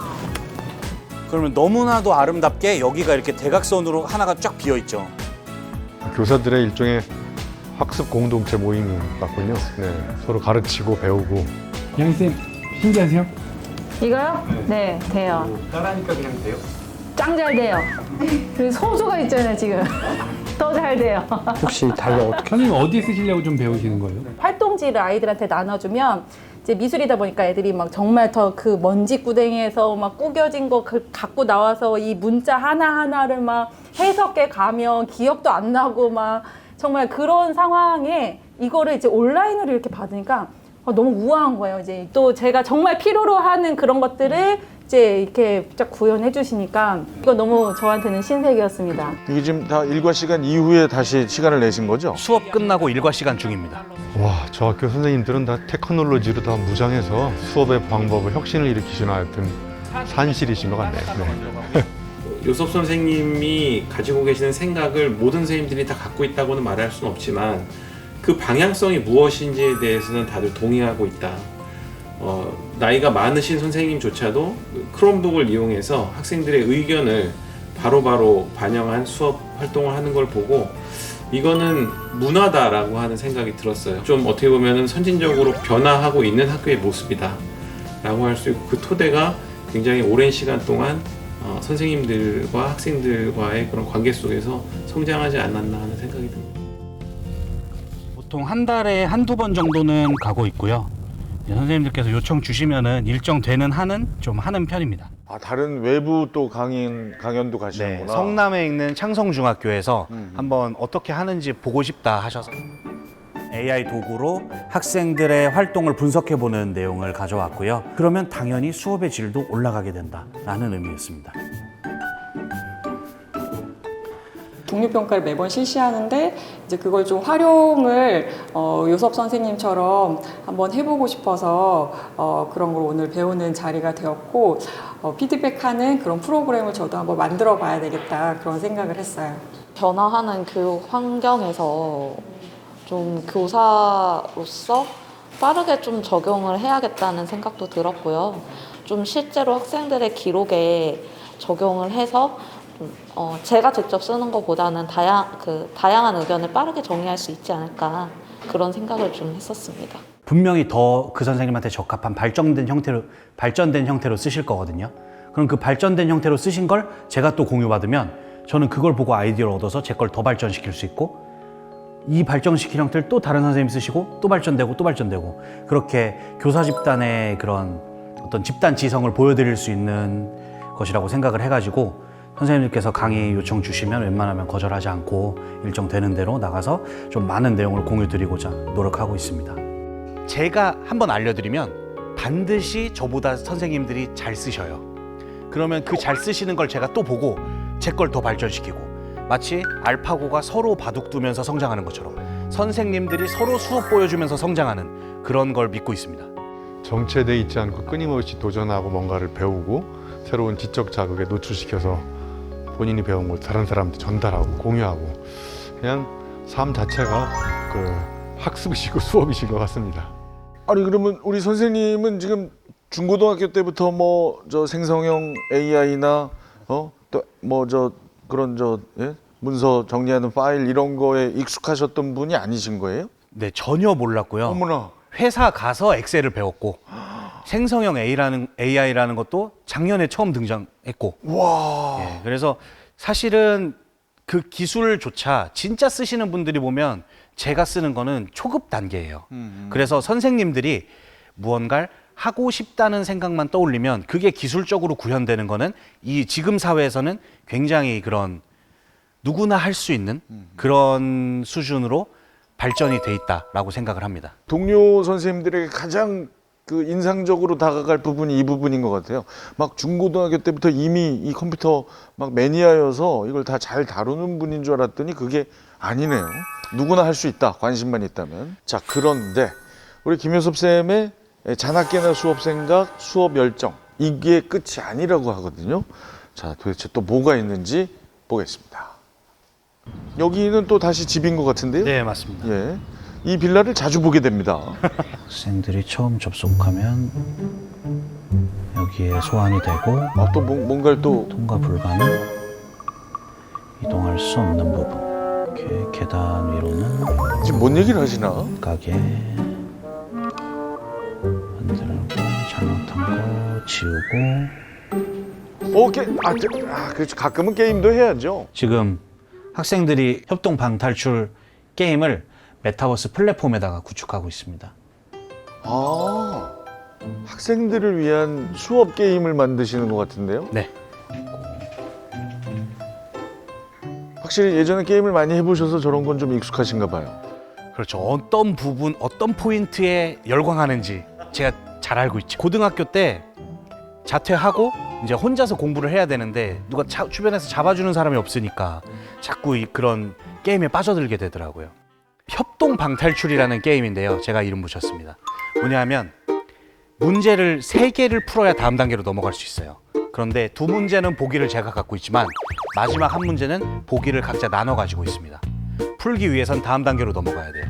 그러면 너무나도 아름답게 여기가 이렇게 대각선으로 하나가 쫙 비어 있죠. 교사들의 일종의 학습 공동체 모임 같군요. 네, 서로 가르치고 배우고. 양쌤 신기하세요? 이거요? 네, 돼요. 따라하니까 그냥 돼요? 짱 잘 돼요. 그 소주가 있잖아요, 지금. 더 잘 돼요. 혹시 달러 선생님 어디에 쓰시려고 좀 배우시는 거예요? 활동지를 아이들한테 나눠주면 이제 미술이다 보니까 애들이 막 정말 더 그 먼지 구덩이에서 막 구겨진 거 갖고 나와서 이 문자 하나하나를 막 해석해 가면 기억도 안 나고 막 정말 그런 상황에 이거를 이제 온라인으로 이렇게 받으니까 너무 우아한 거예요. 이제 또 제가 정말 필요로 하는 그런 것들을 이제 이렇게 쫙 구현해 주시니까 이거 너무 저한테는 신세계였습니다. 이게 지금 다 일과 시간 이후에 다시 시간을 내신 거죠? 수업 끝나고 일과 시간 중입니다. 와, 저 학교 선생님들은 다 테크놀로지로 다 무장해서 수업의 방법을 혁신을 일으키시나 하여튼 산실이신 것 같네요. 네. 요섭 선생님이 가지고 계시는 생각을 모든 선생님들이 다 갖고 있다고는 말할 수는 없지만 그 방향성이 무엇인지에 대해서는 다들 동의하고 있다. 나이가 많으신 선생님조차도 크롬북을 이용해서 학생들의 의견을 바로바로 반영한 수업 활동을 하는 걸 보고 이거는 문화다라고 하는 생각이 들었어요. 좀 어떻게 보면 선진적으로 변화하고 있는 학교의 모습이다 라고 할 수 있고 그 토대가 굉장히 오랜 시간 동안 선생님들과 학생들과의 그런 관계 속에서 성장하지 않았나 하는 생각이 듭니다. 보통 한 달에 한두 번 정도는 가고 있고요. 선생님들께서 요청 주시면은 일정 되는 한은 좀 하는 편입니다. 아, 다른 외부 또 강연도 가시는구나. 네, 성남에 있는 창성중학교에서 한번 어떻게 하는지 보고 싶다 하셔서 AI 도구로 학생들의 활동을 분석해보는 내용을 가져왔고요. 그러면 당연히 수업의 질도 올라가게 된다라는 의미였습니다. 독립평가를 매번 실시하는데 이제 그걸 좀 활용을 요섭 선생님처럼 한번 해보고 싶어서 그런 걸 오늘 배우는 자리가 되었고 피드백하는 그런 프로그램을 저도 한번 만들어 봐야 되겠다 그런 생각을 했어요. 변화하는 교육 환경에서 좀 교사로서 빠르게 좀 적용을 해야겠다는 생각도 들었고요. 좀 실제로 학생들의 기록에 적용을 해서 제가 직접 쓰는 것보다는 다양한 의견을 빠르게 정리할 수 있지 않을까 그런 생각을 좀 했었습니다. 분명히 더 그 선생님한테 적합한 발전된 형태로 쓰실 거거든요. 그럼 그 발전된 형태로 쓰신 걸 제가 또 공유받으면 저는 그걸 보고 아이디어를 얻어서 제 걸 더 발전시킬 수 있고 이 발전시킨 형태를 또 다른 선생님이 쓰시고 또 발전되고 또 발전되고 그렇게 교사 집단의 그런 어떤 집단 지성을 보여드릴 수 있는 것이라고 생각을 해가지고 선생님들께서 강의 요청 주시면 웬만하면 거절하지 않고 일정 되는 대로 나가서 좀 많은 내용을 공유 드리고자 노력하고 있습니다. 제가 한번 알려드리면 반드시 저보다 선생님들이 잘 쓰셔요. 그러면 그 잘 쓰시는 걸 제가 또 보고 제 걸 더 발전시키고 마치 알파고가 서로 바둑 두면서 성장하는 것처럼 선생님들이 서로 수업 보여주면서 성장하는 그런 걸 믿고 있습니다. 정체돼 있지 않고 끊임없이 도전하고 뭔가를 배우고 새로운 지적 자극에 노출시켜서 본인이 배운 걸 다른 사람한테 전달하고 공유하고 그냥 삶 자체가 그 학습이시고 수업이신 것 같습니다. 아니 그러면 우리 선생님은 지금 중고등학교 때부터 뭐 저 생성형 AI나 또 뭐 저 그런 문서 정리하는 파일 이런 거에 익숙하셨던 분이 아니신 거예요? 네, 전혀 몰랐고요. 어머나. 회사 가서 엑셀을 배웠고 생성형 AI라는 것도 작년에 처음 등장했고. 와. 예, 그래서 사실은 그 기술조차 진짜 쓰시는 분들이 보면 제가 쓰는 거는 초급 단계예요. 그래서 선생님들이 무언가를 하고 싶다는 생각만 떠올리면 그게 기술적으로 구현되는 거는 이 지금 사회에서는 굉장히 그런 누구나 할 수 있는 그런 수준으로 발전이 돼 있다라고 생각을 합니다. 동료 선생님들에게 가장 그 인상적으로 다가갈 부분이 이 부분인 것 같아요. 막 중고등학교 때부터 이미 이 컴퓨터 막 매니아여서 이걸 다 잘 다루는 분인 줄 알았더니 그게 아니네요. 누구나 할 수 있다. 관심만 있다면. 자, 그런데 우리 김효섭 쌤의 자나깨나 수업 생각, 수업 열정 이게 끝이 아니라고 하거든요. 자, 도대체 또 뭐가 있는지 보겠습니다. 여기는 또 다시 집인 것 같은데요? 네, 맞습니다. 예, 이 빌라를 자주 보게 됩니다. 학생들이 처음 접속하면 여기 여기에 소환이 되고 또 뭔가를 또 통과 불가능, 이동할 수 없는 부분. 이렇게 계단 위로는 지금 뭔 얘기를 하시나? 가게 만들고 잘못한 거 지우고. 오케이. 그렇죠. 가끔은 게임도 해야죠. 지금 학생들이 협동 방탈출 게임을 메타버스 플랫폼에다가 구축하고 있습니다. 학생들을 위한 수업 게임을 만드시는 것 같은데요? 네. 확실히 예전에 게임을 많이 해보셔서 저런 건 좀 익숙하신가 봐요. 그렇죠. 어떤 부분, 어떤 포인트에 열광하는지 제가 잘 알고 있죠. 고등학교 때 자퇴하고 이제 혼자서 공부를 해야 되는데 누가 주변에서 잡아주는 사람이 없으니까 자꾸 그런 게임에 빠져들게 되더라고요. 협동 방탈출이라는 게임인데요. 제가 이름 붙였습니다. 뭐냐면 문제를 3개를 풀어야 다음 단계로 넘어갈 수 있어요. 그런데 2문제는 보기를 제가 갖고 있지만 마지막 1문제는 보기를 각자 나눠 가지고 있습니다. 풀기 위해선 다음 단계로 넘어가야 돼요.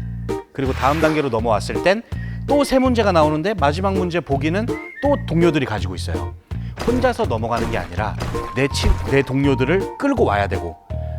그리고 다음 단계로 넘어왔을 땐 또 3문제가 나오는데 마지막 문제 보기는 또 동료들이 가지고 있어요. 혼자서 넘어가는 게 아니라 내 동료들을 끌고 와야 되고,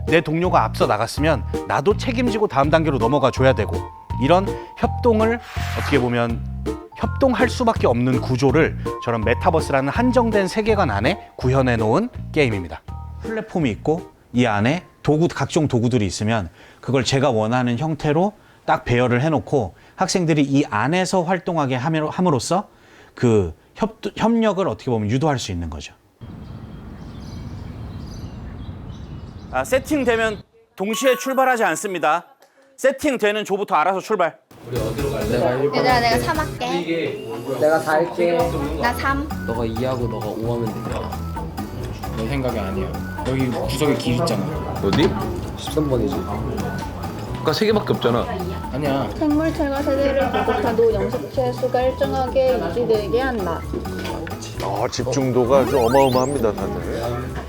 내 동료가 앞서 나갔으면 나도 책임지고 다음 단계로 넘어가 줘야 되고, 이런 협동을 어떻게 보면 협동할 수밖에 없는 구조를 저런 메타버스라는 한정된 세계관 안에 구현해 놓은 게임입니다. 플랫폼이 있고 이 안에 각종 도구들이 있으면 그걸 제가 원하는 형태로 딱 배열을 해놓고 학생들이 이 안에서 활동하게 함으로써 그 협력을 어떻게 보면 유도할 수 있는 거죠. 세팅되면 동시에 출발하지 않습니다. 세팅되는 조부터 알아서 출발. 우리 어디로 갈래? 얘들아, 내가 3 할게. 내가 4 할게. 나 3. 너가 2하고 너가 5 하면 되잖아. 내 생각이 아니야. 여기 구석에 길 있잖아. 어디? 13번이지. 아까 3개밖에 없잖아. 아니야. 생물체가 세대를 구속해도 영식체 수가 일정하게 유지되게 한다. 집중도가 좀 어마어마합니다, 다들.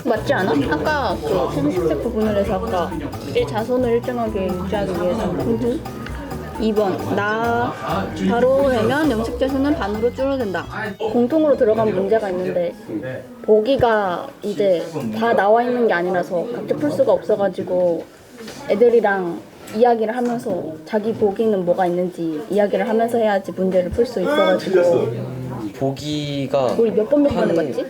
맞지 않아? 아까 그 생식체 구분을 해서 아까 자손을 일정하게 유지하기 위해서. 2번, 나 바로 되면 영식체 수는 반으로 줄어든다. 공통으로 들어간 문제가 있는데 보기가 이제 다 나와 있는 게 아니라서 각자 풀 수가 없어가지고 애들이랑 이야기를 하면서 자기 보기는 뭐가 있는지 이야기를 하면서 해야지 문제를 풀 수 있어가지고. 보기가 우리 몇 번 해봤지?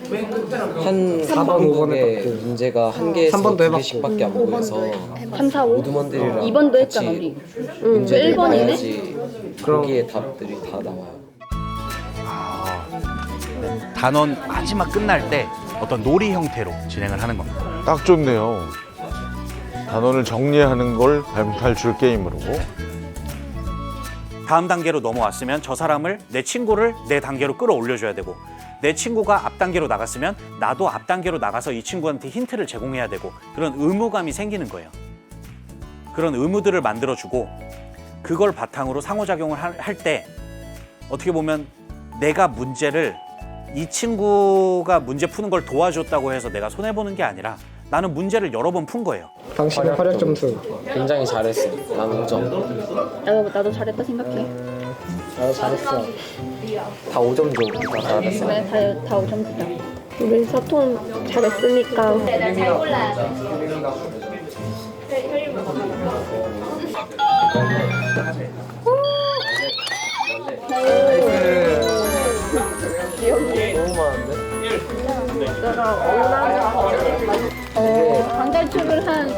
한 4번, 5번에 문제가 한 개에서 2 개씩밖에 안 보여서 3, 4, 5? 모두먼들이랑 2번도 했잖아 우리. 문제를 1번이네? 봐야지 거기에 답들이 다 나와요. 단원 마지막 끝날 때 어떤 놀이 형태로 진행을 하는 겁니다. 딱 좋네요. 단원을 정리하는 걸 방탈출 게임으로. 다음 단계로 넘어왔으면 저 사람을, 내 친구를 내 단계로 끌어올려줘야 되고, 내 친구가 앞 단계로 나갔으면 나도 앞 단계로 나가서 이 친구한테 힌트를 제공해야 되고, 그런 의무감이 생기는 거예요. 그런 의무들을 만들어주고 그걸 바탕으로 상호작용을 할 때 어떻게 보면 내가 문제를, 이 친구가 문제 푸는 걸 도와줬다고 해서 내가 손해보는 게 아니라 나는 문제를 여러 번 푼 거예요. 당신의 활약 점수 굉장히 잘했어. 난 5점. 나도 잘했다 생각해. 나도 잘했어. 다 5점 줘. 다 잘했어. 그래, 다 5점 주자. 우리 소통 잘했으니까. 잘 골라. 너무 많은데? 방탈출을 한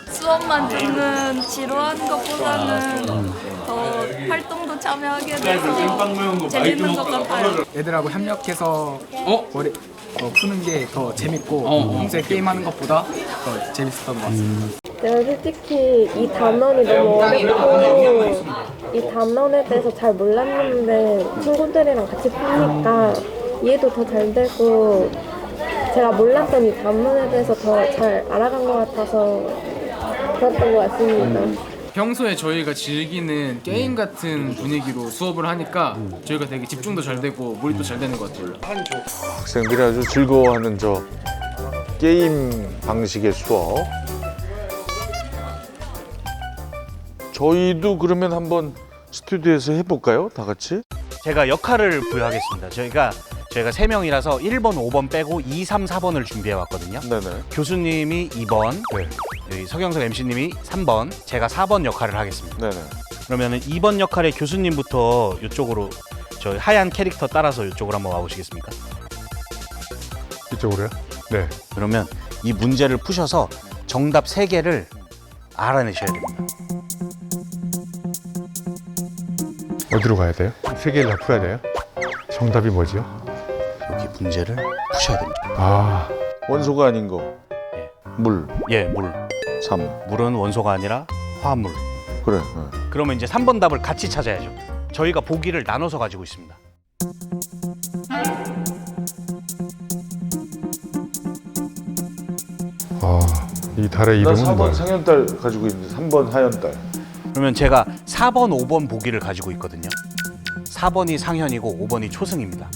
수업만 듣는 지루한 것보다는 더 활동도 참여하게 돼서 재밌는 것 같아요. 애들하고 협력해서 푸는 게 더 재밌고 평소에 게임하는 것보다 더 재밌었던 것 같습니다. 내가 솔직히 이 단원이 너무 어렵고 이 단원에 대해서 잘 몰랐는데 친구들이랑 같이 푸니까 이해도 더 잘 되고 제가 몰랐던 이 단원에 대해서 더 잘 알아간 것 같아서 그랬던 것 같습니다. 평소에 저희가 즐기는 게임 같은 분위기로 수업을 하니까 저희가 되게 집중도 잘 되고 몰입도 잘 되는 것 같아요. 학생들이 아주 즐거워하는 저 게임 방식의 수업. 저희도 그러면 한번 스튜디오에서 해볼까요? 다 같이? 제가 역할을 부여하겠습니다. 저희가 3명이라서 1번, 5번 빼고 2, 3, 4번을 준비해 왔거든요. 네네. 교수님이 2번, 여기 서경석 MC님이 3번, 제가 4번 역할을 하겠습니다. 네네. 그러면은 2번 역할의 교수님부터 이쪽으로 저 하얀 캐릭터 따라서 이쪽으로 한번 와보시겠습니까? 이쪽으로요? 네. 그러면 이 문제를 푸셔서 정답 3개를 알아내셔야 됩니다. 어디로 가야 돼요? 3개를 다 풀어야 돼요? 정답이 뭐죠? 여기 문제를 푸셔야 됩니다. 아, 원소가 아닌 거. 물. 예, 물. 3. 물은 원소가 아니라 화물. 그래. 그러면 이제 3번 답을 같이 찾아야죠. 저희가 보기를 나눠서 가지고 있습니다. 이 달의 나 이름은 4번 뭐예요? 상현달 가지고 있는데 3번 하현달. 그러면 제가 4번, 5번 보기를 가지고 있거든요. 4번이 상현이고 5번이 초승입니다.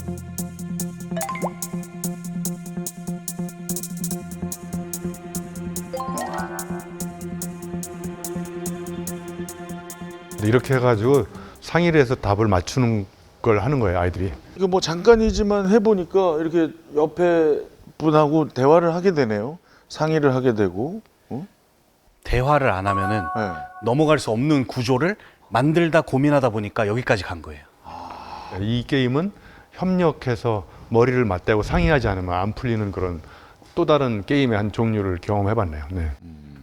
이렇게 해가지고 상의를 해서 답을 맞추는 걸 하는 거예요, 아이들이. 이거 뭐 잠깐이지만 해보니까 이렇게 옆에 분하고 대화를 하게 되네요. 상의를 하게 되고. 대화를 안 하면은 넘어갈 수 없는 구조를 만들다 고민하다 보니까 여기까지 간 거예요. 이 게임은 협력해서 머리를 맞대고 상의하지 않으면 안 풀리는 그런 또 다른 게임의 한 종류를 경험해봤네요. 네.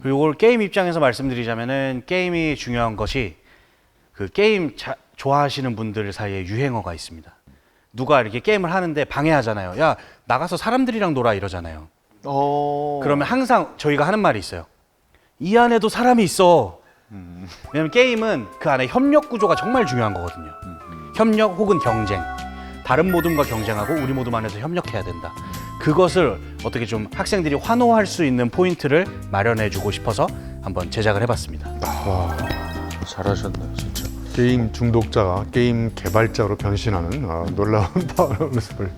그리고 이걸 게임 입장에서 말씀드리자면은 게임이 중요한 것이 그 게임 좋아하시는 분들 사이에 유행어가 있습니다. 누가 이렇게 게임을 하는데 방해하잖아요. 야, 나가서 사람들이랑 놀아 이러잖아요. 그러면 항상 저희가 하는 말이 있어요. 이 안에도 사람이 있어. 왜냐면 게임은 그 안에 협력 구조가 정말 중요한 거거든요. 협력 혹은 경쟁. 다른 모둠과 경쟁하고 우리 모둠 안에서 협력해야 된다. 그것을 어떻게 좀 학생들이 환호할 수 있는 포인트를 마련해주고 싶어서 한번 제작을 해봤습니다. 와, 잘하셨네요, 진짜. 게임 중독자가 게임 개발자로 변신하는 놀라운 모습을.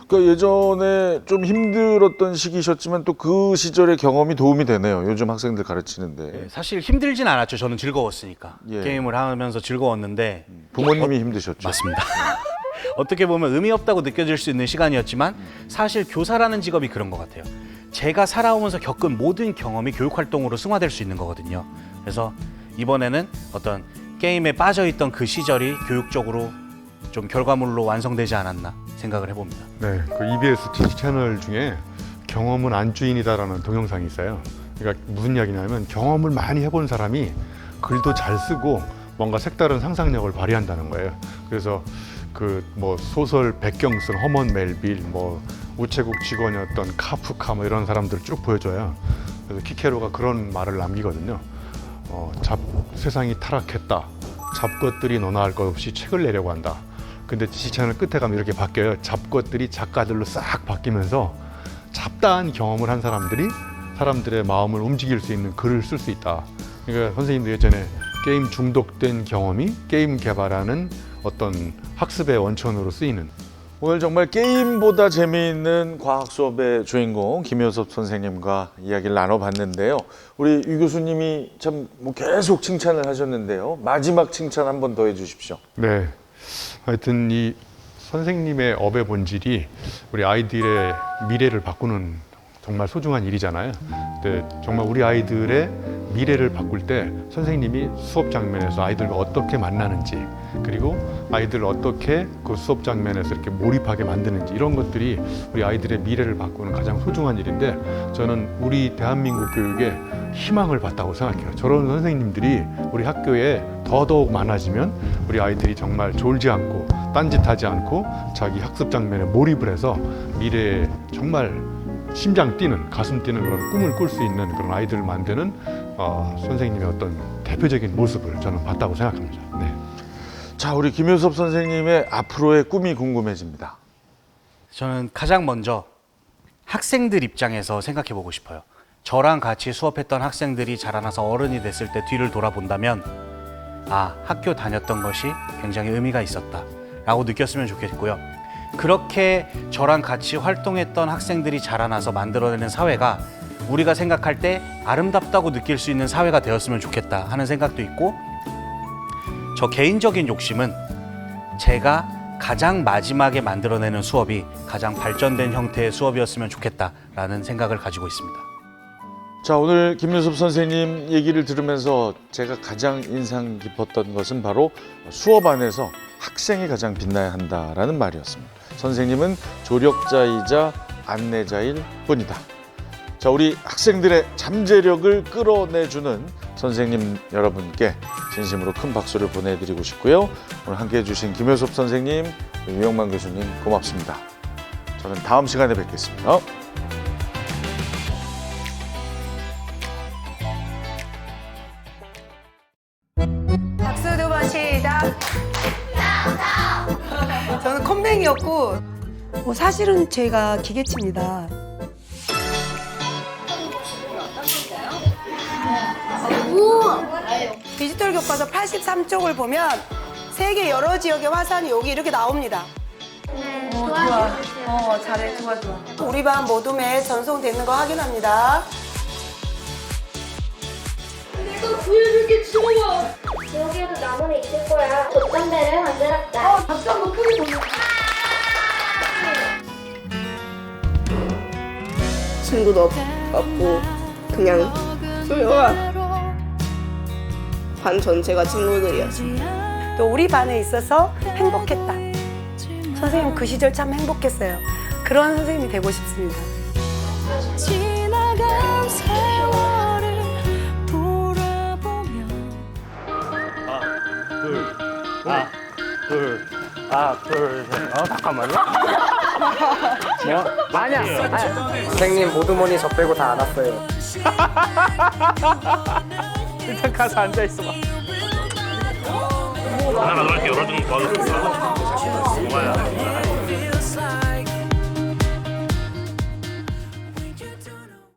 그러니까 예전에 좀 힘들었던 시기셨지만 또 그 시절의 경험이 도움이 되네요. 요즘 학생들 가르치는데. 사실 힘들진 않았죠. 저는 즐거웠으니까. 게임을 하면서 즐거웠는데. 부모님이 힘드셨죠. 맞습니다. 어떻게 보면 의미 없다고 느껴질 수 있는 시간이었지만 사실 교사라는 직업이 그런 것 같아요. 제가 살아오면서 겪은 모든 경험이 교육활동으로 승화될 수 있는 거거든요. 그래서 이번에는 어떤 게임에 빠져있던 그 시절이 교육적으로 좀 결과물로 완성되지 않았나 생각을 해봅니다. 네, 그 EBS TV 채널 중에 경험은 안주인이다라는 동영상이 있어요. 그러니까 무슨 이야기냐면 경험을 많이 해본 사람이 글도 잘 쓰고 뭔가 색다른 상상력을 발휘한다는 거예요. 그래서 그 뭐 소설 백경슨, 허먼 멜빌, 뭐 우체국 직원이었던 카프카 뭐 이런 사람들 쭉 보여줘요. 그래서 키케로가 그런 말을 남기거든요. 세상이 타락했다. 잡것들이 너나 할 것 없이 책을 내려고 한다. 근데 지시차는 끝에 가면 이렇게 바뀌어요. 잡것들이 작가들로 싹 바뀌면서 잡다한 경험을 한 사람들이 사람들의 마음을 움직일 수 있는 글을 쓸 수 있다. 그러니까 선생님도 예전에 게임 중독된 경험이 게임 개발하는 어떤 학습의 원천으로 쓰이는. 오늘 정말 게임보다 재미있는 과학 수업의 주인공 김효섭 선생님과 이야기를 나눠봤는데요. 우리 유 교수님이 참 뭐 계속 칭찬을 하셨는데요. 마지막 칭찬 한 번 더 해주십시오. 네, 하여튼 이 선생님의 업의 본질이 우리 아이들의 미래를 바꾸는 정말 소중한 일이잖아요. 근데 정말 우리 아이들의 미래를 바꿀 때 선생님이 수업 장면에서 아이들과 어떻게 만나는지, 그리고 아이들을 어떻게 그 수업 장면에서 이렇게 몰입하게 만드는지, 이런 것들이 우리 아이들의 미래를 바꾸는 가장 소중한 일인데, 저는 우리 대한민국 교육에 희망을 봤다고 생각해요. 저런 선생님들이 우리 학교에 더더욱 많아지면 우리 아이들이 정말 졸지 않고 딴짓하지 않고 자기 학습 장면에 몰입을 해서 미래에 정말 심장 뛰는, 가슴 뛰는 그런 꿈을 꿀 수 있는 그런 아이들을 만드는 선생님의 어떤 대표적인 모습을 저는 봤다고 생각합니다. 네. 자, 우리 김효섭 선생님의 앞으로의 꿈이 궁금해집니다. 저는 가장 먼저 학생들 입장에서 생각해 보고 싶어요. 저랑 같이 수업했던 학생들이 자라나서 어른이 됐을 때 뒤를 돌아본다면 학교 다녔던 것이 굉장히 의미가 있었다 라고 느꼈으면 좋겠고요. 그렇게 저랑 같이 활동했던 학생들이 자라나서 만들어내는 사회가 우리가 생각할 때 아름답다고 느낄 수 있는 사회가 되었으면 좋겠다 하는 생각도 있고, 저 개인적인 욕심은 제가 가장 마지막에 만들어내는 수업이 가장 발전된 형태의 수업이었으면 좋겠다라는 생각을 가지고 있습니다. 자, 오늘 김윤섭 선생님 얘기를 들으면서 제가 가장 인상 깊었던 것은 바로 수업 안에서 학생이 가장 빛나야 한다라는 말이었습니다. 선생님은 조력자이자 안내자일 뿐이다. 자, 우리 학생들의 잠재력을 끌어내주는 선생님 여러분께 진심으로 큰 박수를 보내드리고 싶고요. 오늘 함께해 주신 김효섭 선생님, 유영만 교수님 고맙습니다. 저는 다음 시간에 뵙겠습니다. 박수 두 번 시작. 저는 컴맹이었고 사실은 제가 기계치입니다. 디지털 교과서 83쪽을 보면 세계 여러 지역의 화산이 여기 이렇게 나옵니다. 좋아. 잘해. 좋아. 우리 반 모둠에 전송되는 거 확인합니다. 내가 구해줄게, 지호야. 여기에도 나무는 있을 거야. 돛담배를 만들었다. 박수 한번 크게 보내. 친구도 없고 그냥 조용한 반 전체가 친구들이었어. 또 우리 반에 있어서 행복했다. 선생님 그 시절 참 행복했어요. 그런 선생님이 되고 싶습니다. 지나간 세월을 돌아보며 둘, 셋. 잠깐만요. 아니야. 선생님 모두모니 저 빼고 다 안 왔어요. 일단 가서 앉아 있어 봐. 하나 이렇게 열어주는 거 도와줬어. 뭐야?